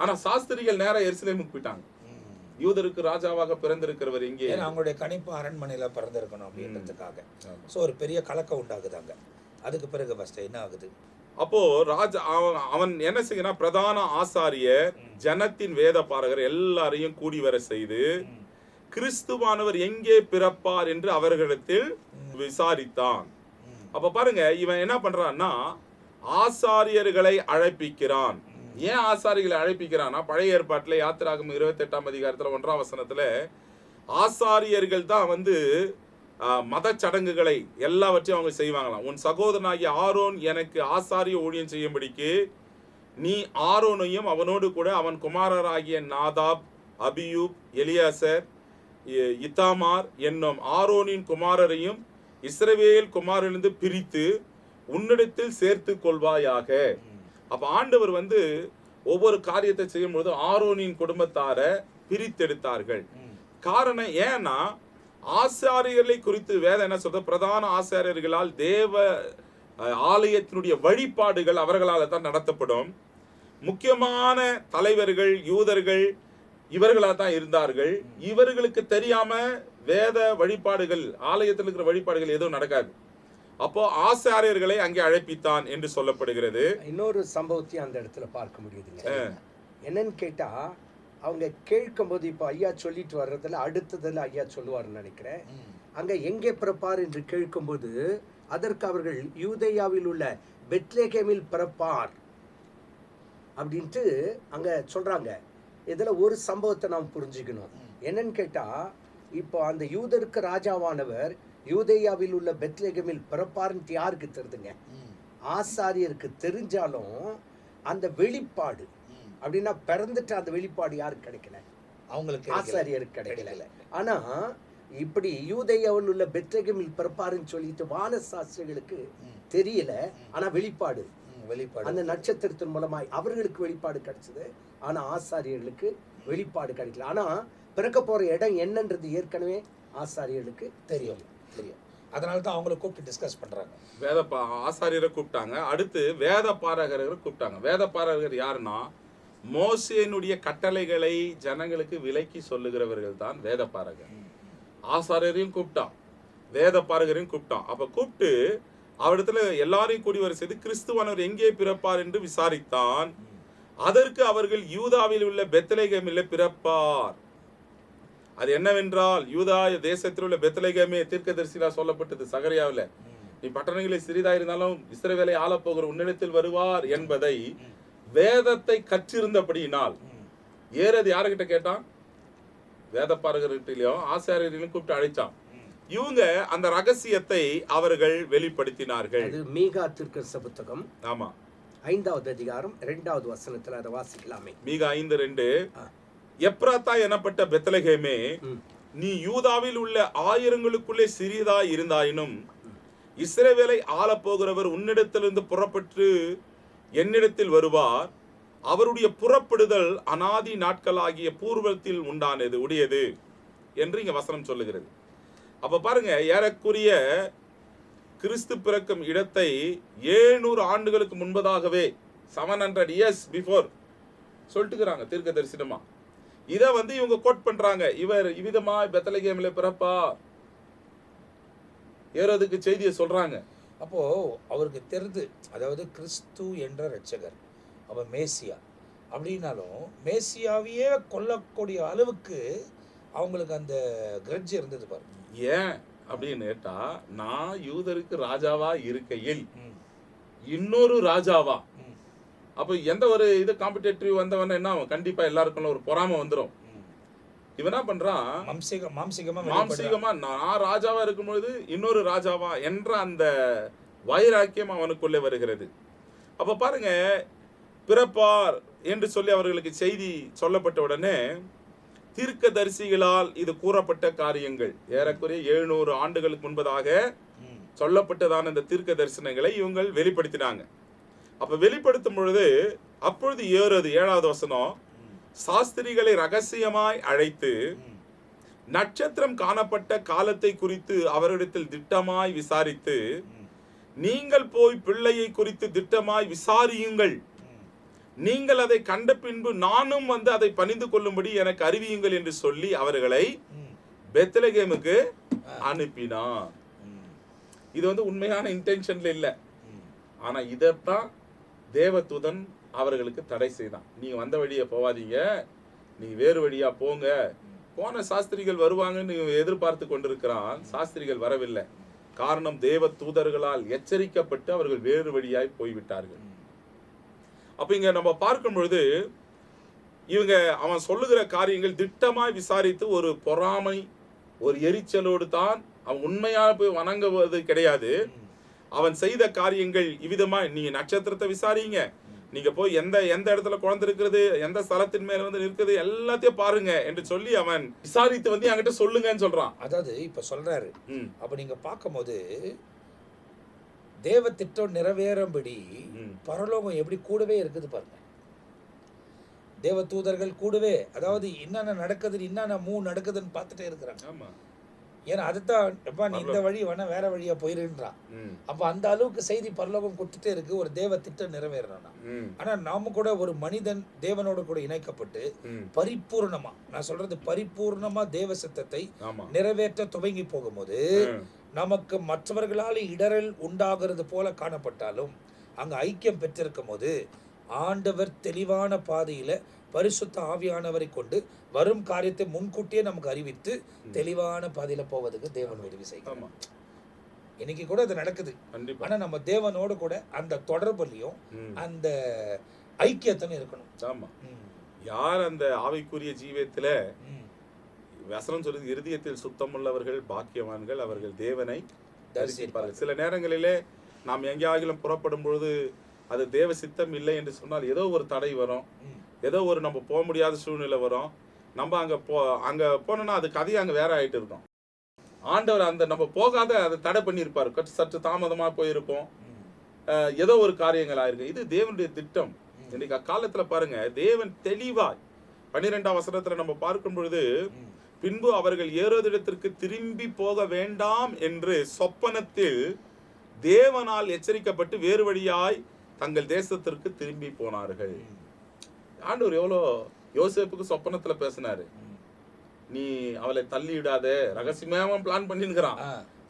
ஆனா சாஸ்திரிகள் நேரா எருசலேமுக்கு போயிட்டாங்க. யூதருக்கு ராஜாவாக பிறந்திருக்கிறவர் இங்கே, அவங்களுடைய கணிப்பு அரண்மனையில பிறந்திருக்கணும் அப்படின்றதுக்காக. சோ ஒரு பெரிய கலக்கம் உண்டாகுதாங்க. அதுக்கு பிறகு ஃபர்ஸ்ட் என்ன ஆகுது? அப்போ ராஜா அவன் என்ன செய்யறான், பிரதான ஆசாரியர் ஜனத்தின் வேத பாரகர் எல்லாரையும் கூடி வர செய்து கிறிஸ்துவானவர் எங்கே பிறப்பார் என்று அவர்களிடத்தில் விசாரித்தான். அப்ப பாருங்க, இவன் என்ன பண்றான்னா ஆசாரியர்களை அழைப்பிக்கிறான். ஏன் ஆசாரிகளை அழைப்பிக்கிறான்னா, பழைய ஏற்பாட்டுல யாத்திராகமம் 28ஆம் அதிகாரத்துல 1ஆம் வசனத்துல ஆசாரியர்கள் தான் மத சடங்குகளை எல்லாவற்றையும் அவங்க செய்வாங்களாம். உன் சகோதரனாகிய ஆரோன் எனக்கு ஆசாரிய ஊழியம் செய்யும்படிக்கு நீ ஆரோனையும் அவனோடு கூட அவன் குமாரராகிய நாதாப், அபியூப், எலியாசர், இத்தாமார் என்னும் ஆரோனின் குமாரரையும் இஸ்ரவேல் குமாரிலிருந்து பிரித்து உன்னிடத்தில் சேர்த்து கொள்வாயாக. அப்ப ஆண்டவர் ஒவ்வொரு காரியத்தை செய்யும் பொழுது ஆரோனின் குடும்பத்தார பிரித்தெடுத்தார்கள். காரணம் ஏன்னா, ஆசாரியர்களை குறித்து வேதம் என்ன சொல்ற, பிரதான ஆசாரியர்களால் தேவ ஆலயத்தினுடைய வழிபாடுகள் அவர்களால் தான் நடத்தப்படும். முக்கியமான தலைவர்கள் யூதர்கள் இவர்களாக தான் இருந்தார்கள். இவர்களுக்கு தெரியாம வேத வழிபாடுகள், ஆலயத்தில் இருக்கிற வழிபாடுகள் எதுவும் நடக்காது. அப்போ ஆசாரியர்களை அங்கே அழைப்பித்தான் என்று சொல்லப்படுகிறது. இன்னொரு சம்பவத்தையும் அந்த இடத்துல பார்க்க முடியுதுங்க. என்னன்னு கேட்டா, அவங்க கேட்கும் போது இப்போ ஐயா சொல்லிட்டு வர்றதுல அடுத்ததுல ஐயா சொல்லுவாருன்னு நினைக்கிறேன். அங்க எங்கே பிறப்பார் என்று கேட்கும்போது அதற்கு அவர்கள் யூதேயாவில் உள்ள பெத்லகேமில் பிறப்பார் அப்படின்ட்டு அங்க சொல்றாங்க. இதுல ஒரு சம்பவத்தை நாம் புரிஞ்சுக்கணும். என்னன்னு கேட்டா, இப்போ அந்த யூதருக்கு ராஜாவானவர் யூதேயாவில் உள்ள பெத்லகேமில் பிறப்பார்ன்ட்டு யாருக்கு தெரியுதுங்க? ஆசாரியருக்கு தெரிஞ்சாலும் அந்த வெளிப்பாடு அப்படின்னா பிறந்துட்டு அந்த வெளிப்பாடு யாருக்கு கிடைக்கல? அவங்களுக்கு, ஆசாரியருக்கு கிடைக்கல. ஆனா இப்படி யூதேயாவில் உள்ள பெத்லகேமில் பிறப்பாருன்னு சொல்லிட்டு வான சாஸ்திரிகளுக்கு தெரியல, ஆனா வெளிப்பாடு அந்த நட்சத்திரத்தின் மூலமாய் அவர்களுக்கு வெளிப்பாடு கிடைச்சது. ஆனா ஆசாரியர்களுக்கு வெளிப்பாடு கிடைக்கல. ஆனா பிறக்க போற இடம் என்னன்றது ஏற்கனவே ஆசாரியர்களுக்கு தெரியும். அதனால தான் அவங்களை கூப்பிட்டு டிஸ்கஸ் பண்றாங்க. ஆசாரியரை கூப்பிட்டாங்க. அடுத்து வேத பாரகரை கூப்பிட்டாங்க. வேத பாரகர் யாருன்னா, மோசேனுடைய கட்டளைகளை ஜனங்களுக்கு விலக்கி சொல்லுகிறவர்கள் தான் வேத பாரகர். ஆசாரியரையும் கூப்பிட்டான், வேத பாரகரையும் கூப்பிட்டான். அப்ப கூப்பிட்டு அவரிடத்துல எல்லாரையும் கூடி வர செய்து கிறிஸ்துவானவர் எங்கே பிறப்பார் என்று விசாரித்தான். அதற்கு அவர்கள் யூதாவில் உள்ள பெத்லகேமில் பிறப்பார். அது என்னவென்றால், யூதா தேசத்தில் உள்ள பெத்லகேமே தீர்க்கதரிசியா சொல்லப்பட்டது சகரியாவில், நீ பட்டணங்களில் சிறிதா இருந்தாலும் இஸ்ரவேலை ஆளப்போகிற உன்னிடத்தில் வருவார் என்பதை வேதத்தை கற்றிருந்தபடியினால். ஏறது யாருகிட்ட கேட்டான்? வேத பாரகர்கிட்டயும் ஆசாரியர்களையும் கூப்பிட்டு அழைச்சான். இவங்க அந்த ரகசியத்தை அவர்கள் வெளிப்படுத்தினார்கள். அது மீகா தீர்க்கதரிசி புத்தகம், ஆமா, 5வது அதிகாரம் 2வது வசனத்துல அதை வாசிக்கலாமே. மீகா 5:2, எப்ராத்தா எனப்பட்ட பெத்லகேமே, நீ யூதாவில் உள்ள ஆயிரங்களுக்குள்ளே சிறிதா இருந்தாயினும் இஸ்ரவேலை ஆளப்போகிறவர் உன்னிடத்திலிருந்து புறப்பட்டு என்னிடத்தில் வருவார். அவருடைய புறப்படுதல் அநாதி நாட்களாகிய பூர்வத்தில் உண்டானது உடையது என்று இங்க வசனம் சொல்லுகிறது. அப்ப பாருங்க, ஏறக்குரிய கிறிஸ்து பிறக்கும் இடத்தை 700 ஆண்டுகளுக்கு முன்பதாகவே 700 years பிஃபோர் சொல்லிட்டுக்கிறாங்க தீர்க்க தரிசனமா. இதை இவங்க கோட் பண்றாங்க. இவர் இவ்விதமா பெத்லகேமில் பிறப்பா ஏறதுக்கு செய்தியை சொல்றாங்க. அப்போ அவருக்கு தெரிந்து, அதாவது கிறிஸ்து என்ற இரட்சகர், அவர் மேசியா அப்படின்னாலும் மேசியாவையே கொல்லக்கூடிய அளவுக்கு அவங்களுக்கு அந்த கிரட்ஜ் இருந்தது பாருங்க. ஏன் அப்படின்னு கேட்டா, நான் யூதருக்கு ராஜாவா இருக்கையில் இன்னொரு ராஜாவா, அப்ப எந்த ஒரு இது காம்படிட்டிவ் வந்தவன என்ன, கண்டிப்பா எல்லாருக்கும் ஒரு பொறாமை வந்துடும். இவன் என்ன பண்றான், மாம்சீகமா நான் ராஜாவா இருக்கும்பொழுது இன்னொரு ராஜாவா என்ற அந்த வைராக்கியம் அவனுக்குள்ளே வருகிறது. அப்ப பாருங்க, பிறப்பார் என்று சொல்லி அவர்களுக்கு செய்தி சொல்லப்பட்ட உடனே தீர்க்கதரிசிகளால் இது கூறப்பட்ட காரியங்கள், ஏறக்குறைய 700 ஆண்டுகளுக்கு முன்பதாக சொல்லப்பட்டதான இந்த தீர்க்க தரிசனங்களை இவங்க வெளிப்படுத்தினாங்க. அப்ப வெளிப்படுத்தும் பொழுது, அப்பொழுது ஏறது 7வது வசனம், சாஸ்திரிகளை ரகசியமாய் அழைத்து நட்சத்திரம் காணப்பட்ட காலத்தை குறித்து அவரிடத்தில் திட்டமாய் விசாரித்து, நீங்கள் போய் பிள்ளையை குறித்து திட்டமாய் விசாரியுங்கள், நீங்கள் அதை கண்ட பின்பு நானும் அதை பணிந்து கொள்ளும்படி எனக்கு அறிவியுங்கள் என்று சொல்லி அவர்களை பெத்லகேமுக்கு அனுப்பினார். இது உண்மையான இன்டென்ஷன்ல இல்ல, ஆனா இதத்தான் தேவதூதன் அவர்களுக்கு தடை செய்தான். நீங்க வந்த வழியா போவாதீங்க, நீ வேறு வழியா போங்க. போன சாஸ்திரிகள் வருவாங்கன்னு எதிர்பார்த்து கொண்டிருக்கிறான். சாஸ்திரிகள் வரவில்லை. காரணம், தேவ தூதர்களால் எச்சரிக்கப்பட்டு அவர்கள் வேறு வழியாய் போய்விட்டார்கள். அப்ப இங்க நம்ம பார்க்கும் பொழுது, இவங்க அவன் சொல்லுகிற காரியங்கள் திட்டமாய் விசாரித்து ஒரு பொறாமை, ஒரு எரிச்சலோடு தான் அவன் உண்மையாக போய் வணங்குவது கிடையாது. அவன் செய்த காரியங்கள் இவ்விதமா, நீங்க நட்சத்திரத்தை விசாரிங்க, நீங்க போய் எந்த இடத்துல குழந்தை இருக்கிறது, எந்த ஸ்தலத்தின் மேல இருக்குது, எல்லாத்தையும் பாருங்க என்று சொல்லி அவன் விசாரித்து என்கிட்ட சொல்லுங்கன்னு சொல்றான். அதாவது இப்ப சொல்றாரு. அப்ப நீங்க பார்க்கும்போது தேவ திட்டம் நிறைவேறும்படி பரலோகம் எப்படி கூடவே இருக்குது பாருங்க. தேவ தூதர்கள் கூடவே, அதாவது என்னென்ன நடக்குது, என்னென்ன நடக்குதுன்னு பார்த்துட்டே இருக்கிறாங்க. ஏன்னா அதுதான், எப்பா நீ இந்த வழி வேணா வேற வழியா போயிருன்றான். அப்ப அந்த அளவுக்கு செய்தி பரலோகம் கொடுத்துட்டே இருக்கு, ஒரு தேவ திட்டம் நிறைவேறணும்னா. ஆனா நாம கூட ஒரு மனிதன் தேவனோட கூட இணைக்கப்பட்டு பரிபூர்ணமா, நான் சொல்றது பரிபூர்ணமா தேவ சித்தத்தை நிறைவேற்ற துவங்கி போகும்போது, நமக்கு மற்றவர்களால் இடரல் உண்டாகிறது போல காணப்பட்டாலும் அங்க ஐக்கியம் பெற்றிருக்கும் போது ஆண்டவர் தெளிவான பாதையில பரிசுத்த ஆவியானவரை கொண்டு வரும் காரியத்தை முன்கூட்டியே நமக்கு அறிவித்து தெளிவான பாதையில போவதுக்கு தேவன் உதவி செய்யணும். இன்னைக்கு கூட அது நடக்குது. ஆனா நம்ம தேவனோடு கூட அந்த தொடர்புலையும் அந்த ஐக்கியத்தனும் இருக்கணும். ஆமா, யார் அந்த ஆவிக்குரிய ஜீவியத்துல வசனம் சொல்லுது, இருதயத்தில் சுத்தமுள்ளவர்கள் பாக்கியவான்கள், அவர்கள் தேவனை தரிசிப்பார்கள். சில நேரங்களிலே நாம் எங்கேயாகிலும் புறப்படும் பொழுது அது தேவ சித்தம் இல்லை என்று சொன்னால் ஏதோ ஒரு தடை வரும், ஏதோ ஒரு நம்ம போக முடியாத சூழ்நிலை வரும். நம்ம அங்க போனோம்னா அது கதையை அங்க வேற ஆயிட்டு இருக்கும். ஆண்டவர் அந்த நம்ம போகாத அதை தடை பண்ணியிருப்பார். சற்று தாமதமா போயிருப்போம், ஏதோ ஒரு காரியங்கள் ஆயிருக்கு. இது தேவனுடைய திட்டம். இன்னைக்கு அக்காலத்துல பாருங்க, தேவன் தெளிவாய் 12ஆம் வசனத்துல நம்ம பார்க்கும் பொழுது, பின்பு அவர்கள் ஏரோதிடத்திற்கு திரும்பி போக வேண்டாம் என்று சொப்பனத்தில் தேவனால் எச்சரிக்கப்பட்டு வேறு வழியாய் தங்கள் தேசத்திற்கு திரும்பி போனார்கள். ஆண்டவர் எவ்வளோ யோசேப்புக்கு சொப்பனத்துல பேசினாரு, நீ அவளை தள்ளிவிடாத, ரகசியமா பிளான் பண்ணிருக்கிறான்.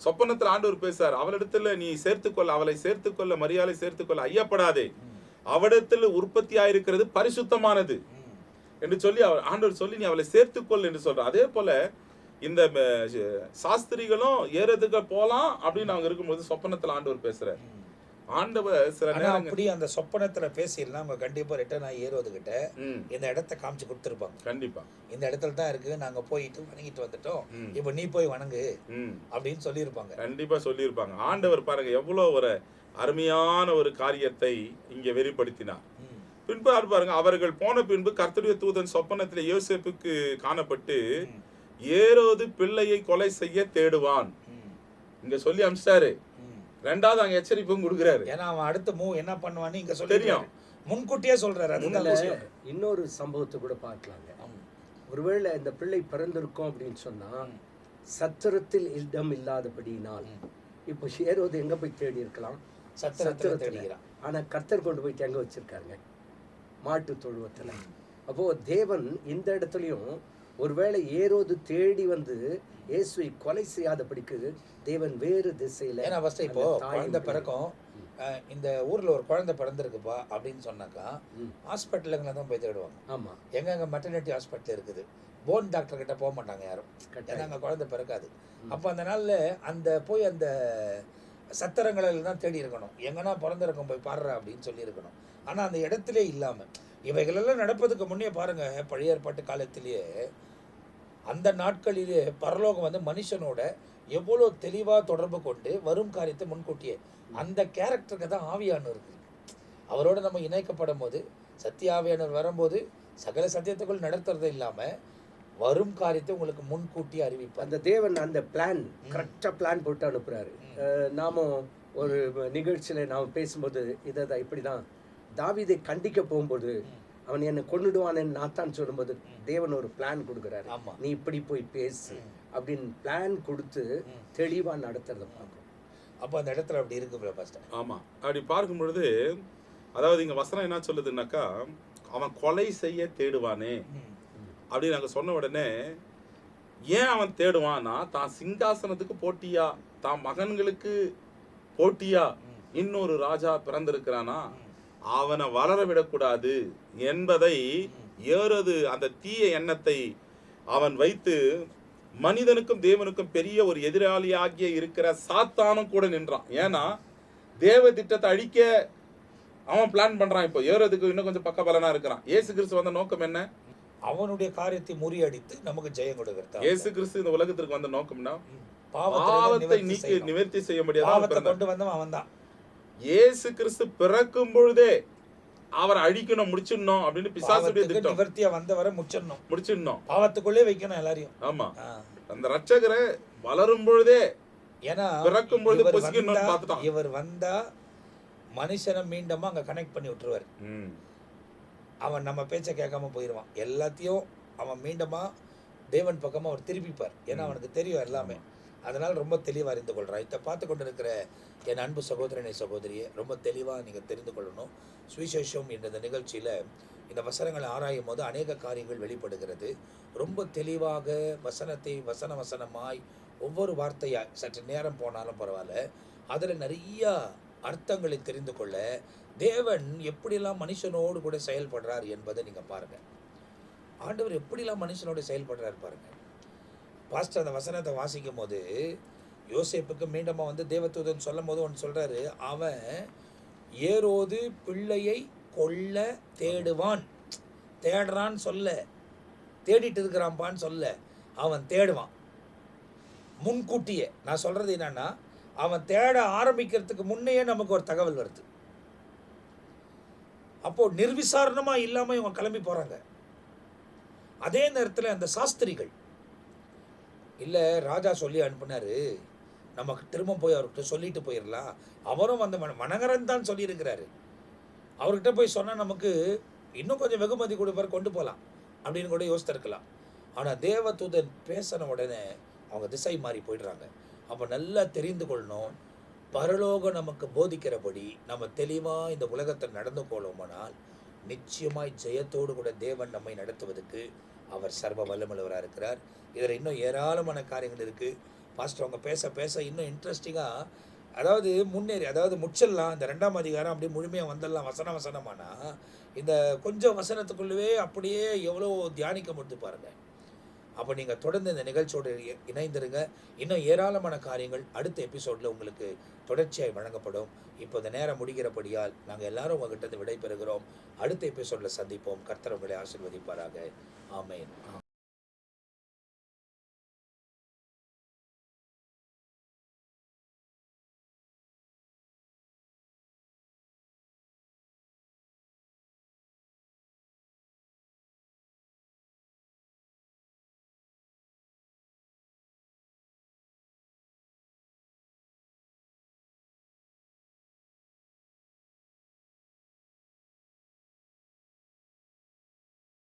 சொப்பனத்துல ஆண்டவர் பேசார், அவளிடத்துல நீ சேர்த்துக்கொள்ள, அவளை சேர்த்துக்கொள்ள, மரியாதை சேர்த்துக்கொள்ள, ஐயப்படாதே, அவளிடத்துல உற்பத்தி ஆயிருக்கிறது பரிசுத்தமானது என்று சொல்லி ஆண்டவர் சொல்லி நீ அவளை சேர்த்துக்கொள் என்று சொல்ற. அதே போல இந்த சாஸ்திரிகளும் ஏறதுக்கு போலாம் அப்படின்னு அவங்க இருக்கும்போது சொப்பனத்துல ஆண்டவர் பேசுறாரு. ஆண்டவர் சில நேரம் அப்படி அந்த சொப்பனத்துல பேசிடலாம், அவங்க கண்டிப்பா ரிட்டர்ன் ஆகி ஏறுவதுகிட்ட இந்த இடத்த காமிச்சு கொடுத்துருப்பாங்க. கண்டிப்பா இந்த இடத்துல தான் இருக்கு, நாங்க போயிட்டு வணங்கிட்டு வந்துட்டோம், இப்ப நீ போய் வணங்கு அப்படின்னு சொல்லியிருப்பாங்க. கண்டிப்பா சொல்லியிருப்பாங்க. ஆண்டவர் பாருங்க எவ்வளவு ஒரு அருமையான ஒரு காரியத்தை இங்க வெளிப்படுத்தினார். பின்பு பாருங்க, அவர்கள் போன பின்பு கர்த்தருடைய தூதன் சொப்பனத்திலே யோசேப்புக்கு காணப்பட்டு, ஏரோது பிள்ளையை கொலை செய்ய தேடுவான் இங்க சொல்லி அனுப்பிச்சாரு. ரெண்டாவது அங்க எச்சரிப்பும் கொடுக்கிறாரு. ஏன்னா அவன் அடுத்த என்ன பண்ணுவான்னு இங்க சொல்லி தெரியும், முன்கூட்டியே சொல்றாரு. அதுதான் இன்னொரு சம்பவத்தை கூட பார்க்கலாங்க. ஒருவேளை இந்த பிள்ளை பிறந்திருக்கும் அப்படின்னு சொன்னா, சத்திரத்தில் இடம் இல்லாதபடியினால் இப்போ ஏரோது எங்க போய் தேடி இருக்கலாம்? சத்திரத்தில். ஆனா கர்த்தர் கொண்டு போய் எங்க வச்சிருக்காருங்க? மாட்டு தொழுவத்துல. அப்போ தேவன் இந்த இடத்துலயும் ஒருவேளை ஏரோது தேடி வந்து இயேசுவை கொலை செய்யாதபடிக்கு தேவன் வேறு திசையில. ஏன்னா ஃபர்ஸ்ட் இப்போ குழந்தை பிறக்கும், இந்த ஊர்ல ஒரு குழந்தை பிறந்திருக்குப்பா அப்படின்னு சொன்னாக்கா ஹாஸ்பிட்டலுங்களை தான் போய் தேடுவாங்க. ஆமா, எங்க மெட்டர்னிட்டி ஹாஸ்பிட்டல் இருக்குது, போன் டாக்டர் கிட்ட போக மாட்டாங்க யாரும், ஏன்னா அங்கே குழந்தை பிறக்காது. அப்போ அந்த நாளில் அந்த போய் அந்த சத்திரங்களில் தான் தேடி இருக்கணும், எங்கன்னா பிறந்திருக்கும் போய் பாடுற அப்படின்னு சொல்லி இருக்கணும். ஆனால் அந்த இடத்துல இல்லாமல் இவைகளெல்லாம் நடப்பதுக்கு முன்னே பாருங்க, பழைய ஏற்பாட்டு காலத்திலேயே அந்த நாட்களிலே பரலோகம் வந்து மனுஷனோட எவ்வளோ தெளிவாக தொடர்பு கொண்டு வரும் காரியத்தை முன்கூட்டியே, அந்த கேரக்டருக்கு தான் ஆவியானவர் இருக்குது. அவரோட நம்ம இணைக்கப்படும் போது சத்திய ஆவியானவர் வரும்போது சகல சத்தியத்துக்குள் நடத்துறது இல்லாமல் வரும் காரியத்தை உங்களுக்கு முன்கூட்டி அறிவிப்பார். அந்த தேவன் அந்த பிளான் கரெக்டாக பிளான் போட்டு அனுப்புகிறாரு. நாம ஒரு நிகழ்ச்சியில் நாம் பேசும்போது இதை இப்படி தான் தாவீதை கண்டிக்க போகும்போது அவன் என்னை கொண்டுடுவான்னு நாத்தான் சொல்லும்போது தேவன் ஒரு பிளான் கொடுக்குறாரு, நீ இப்படி போய் பேசு அப்படின்னு பிளான் கொடுத்து தெளிவாக நடத்துறத பார்க்கணும். அப்போ அந்த இடத்துல அப்படி இருக்கு. ஆமாம், அப்படி பார்க்கும் பொழுது அதாவது இங்கே வசனம் என்ன சொல்லுதுன்னாக்கா, அவன் கொலை செய்ய தேடுவானே அப்படின்னு நாங்கள் சொன்ன உடனே, ஏன் அவன் தேடுவான்னா, தான் சிங்காசனத்துக்கு போட்டியா, தான் மகன்களுக்கு போட்டியா இன்னொரு ராஜா பிறந்திருக்கிறானா, அவனை வளர விடக்கூடாது என்பதை ஏறது அந்த தீய எண்ணத்தை அவன் வைத்து மனிதனுக்கும் தேவனுக்கும் பெரிய ஒரு எதிராளியாகிய இருக்கிற சாத்தானும் கூட நின்றான். ஏன்னா தேவ திட்டத்தை அழிக்க அவன் பிளான் பண்றான். இப்போ ஏறதுக்கு இன்னும் கொஞ்சம் பக்கபலனா இருக்கிறான். இயேசு கிறிஸ்து வந்த நோக்கம் என்ன? அவனுடைய காரியத்தை முறியடித்து நமக்கு ஜெயம் கொடுக்கிறார். இயேசு கிறிஸ்து இந்த உலகத்திற்கு வந்த நோக்கம்னா பாவத்தை நீக்கி நிவர்த்தி செய்ய முடியாது. அவன்தான் இயேசு கிறிஸ்து பிறக்கும் பொழுதே அவரை அழிக்கணும், முடிச்சிடணும் அப்படின்னு பிசாசுடைய திட்டம். நிவர்த்தியா வந்தவரை முடிச்சிடணும், பாவத்துக்குள்ளே வைக்கணும் எல்லாரையும். ஆமா, அந்த ரட்சகரை வளரும் பொழுதே, ஏன்னா பிறக்கும் பொழுது இவர் வந்தா மனுஷனை மீண்டும் அங்க கனெக்ட் பண்ணி விட்டுருவார். அவன் நம்ம பேச்சை கேட்காம போயிடுவான், எல்லாத்தையும் அவன் மீண்டுமா தேவன் பக்கமா அவர் திருப்பிப்பார். ஏன்னா அவனுக்கு தெரியும் எல்லாமே. அதனால் ரொம்ப தெளிவாக அறிந்து கொள்கிறான். இதை பார்த்து கொண்டு இருக்கிற என் அன்பு சகோதரனை சகோதரியை ரொம்ப தெளிவாக நீங்கள் தெரிந்து கொள்ளணும். சுவிசேஷம் என்ற இந்த நிகழ்ச்சியில் இந்த வசனங்களை ஆராயும் போது அநேக காரியங்கள் வெளிப்படுகிறது. ரொம்ப தெளிவாக வசனத்தை வசனமாய் ஒவ்வொரு வார்த்தையாக சற்று நேரம் போனாலும் பரவாயில்ல, அதில் நிறையா அர்த்தங்களை தெரிந்து கொள்ள தேவன் எப்படிலாம் மனுஷனோடு கூட செயல்படுறார் என்பதை நீங்கள் பாருங்கள். ஆண்டவர் எப்படிலாம் மனுஷனோடு செயல்படுறார் பாருங்கள். பாஸ்டர் அந்த வசனத்தை வாசிக்கும் போது யோசேப்புக்கு மீண்டும் வந்து தேவதூதன் சொல்லும் போது ஒன்று சொல்கிறாரு, அவன் ஏரோது பிள்ளையை கொல்ல தேடுவான். தேடுறான்னு சொல்ல, தேடிட்டு இருக்கிறான்பான்னு சொல்ல, அவன் தேடுவான் முன்கூட்டியே. நான் சொல்கிறது என்னன்னா, அவன் தேட ஆரம்பிக்கிறதுக்கு முன்னையே நமக்கு ஒரு தகவல் வருது. அப்போது நிர்விசாரணமாக இல்லாமல் இவங்க கிளம்பி போகிறாங்க. அதே நேரத்தில் அந்த சாஸ்திரிகள் இல்லை ராஜா சொல்லி அனுப்புனாரு, நமக்கு திரும்ப போய் அவர்கிட்ட சொல்லிட்டு போயிடலாம். அவரும் அந்த மனகரன் தான் சொல்லியிருக்கிறாரு. அவர்கிட்ட போய் சொன்னால் நமக்கு இன்னும் கொஞ்சம் வெகுமதி கொடுப்பார், கொண்டு போகலாம் அப்படின்னு கூட யோசித்திருக்கலாம். ஆனால் தேவதூதன் பேசின உடனே அவங்க திசை மாறி போயிடுறாங்க. அப்போ நல்லா தெரிந்து கொள்ளணும், பரலோகம் நமக்கு போதிக்கிறபடி நம்ம தெளிவாக இந்த உலகத்தில் நடந்து கொள்வோமானால் நிச்சயமாய் ஜெயத்தோடு கூட தேவன் நம்மை நடத்துவதற்கு அவர் சர்வ வல்லமுள்ளவராக இருக்கிறார். இதில் இன்னும் ஏராளமான காரியங்கள் இருக்குது. பாஸ்டர் அவங்க பேச பேச இன்னும் இன்ட்ரெஸ்டிங்காக, அதாவது முன்னேறி, அதாவது முச்சல்லாம் இந்த 2ஆம் அதிகாரம் அப்படியே முழுமையாக வந்துடலாம் வசனமானா, இந்த கொஞ்சம் வசனத்துக்குள்ளவே அப்படியே எவ்வளோ தியானிக்க முடிது பாருங்கள். அப்போ நீங்கள் தொடர்ந்து இந்த நிகழ்ச்சியோடு இணைந்திருங்க. இன்னும் ஏராளமான காரியங்கள் அடுத்த எபிசோடில் உங்களுக்கு தொடர்ச்சியாய் வழங்கப்படும். இப்போ இந்த நேரம் முடிகிறபடியால் நாங்கள் எல்லாரும் உங்ககிட்ட விடை பெறுகிறோம். அடுத்த எபிசோடில் சந்திப்போம். கர்த்தர் உங்களை ஆசீர்வதிப்பாராக. ஆமென்.